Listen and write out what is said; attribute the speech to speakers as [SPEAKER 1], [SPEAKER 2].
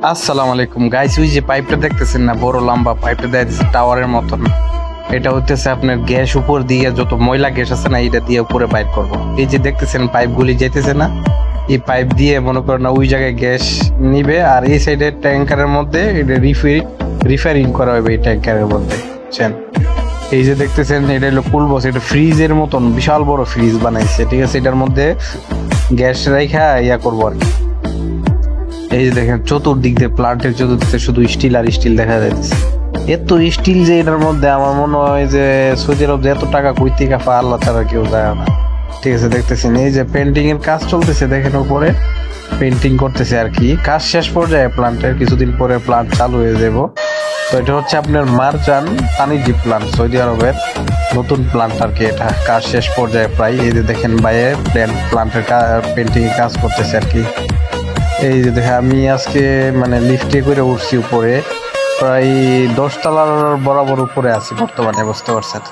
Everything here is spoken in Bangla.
[SPEAKER 1] আসসালামু আলাইকুম গাইস, ওই যে পাইপটা দেখতেছেন না, বড় লম্বা পাইপটা দেয় টাওয়ারের মতন। এটা হইতেছে আপনার গ্যাস উপর দিয়ে যত ময়লা গ্যাস আছে না, এটা দিয়ে উপরে বাইর করব। এই যে দেখতেছেন পাইপগুলি যেতেছে না, এই পাইপ দিয়ে মনে করেন না ওই জায়গায় গ্যাস নিবে, আর এই সাইডের ট্যাঙ্কারের মধ্যে এটা রিফারিং করা হবে এই ট্যাঙ্কারের মধ্যে, বুঝছেন? এই যে দেখতেছেন এটা হলো কুল বক্স, এটা ফ্রিজের মতন বিশাল বড় ফ্রিজ বানাইছে, ঠিক আছে? এটার মধ্যে গ্যাস রাইখা ইয়া করবো আর কি। এই যে দেখেন চতুর্দিক দিয়ে, প্লান্টের চতুর্দিকে শুধু স্টিল আর স্টিল দেখা যাচ্ছে। এত স্টিল যে এটার মধ্যে, আমার মনে হয় যে সৌদি আরব যে এত টাকা কই থেকে পায় আল্লাহ ছাড়া কেউ যায় না। ঠিক আছে, দেখতেছেন এই যে পেন্টিং এর কাজ চলতেছে, দেখেন উপরে পেন্টিং করতেছে আর কি। কাজ শেষ পর্যায়ে প্লান্টের, কিছুদিন পরে প্লান্ট চালু হয়ে যাব। তো এটা হচ্ছে আপনার মারজান বাণিজ্যিক প্লান্ট, সৌদি আরবের নতুন প্লান্ট আর কি। এটা কাজ শেষ পর্যায়ে প্রায়। এই যে দেখেন বাইরে প্লান্টের পেন্টিং এর কাজ করতেছে আর কি। এই যে দেখে আমি আজকে মানে লিফটে করে উঠছি উপরে, প্রায় 10 তলার বরাবর উপরে আছি বর্তমানে, বুঝতে পারছেন?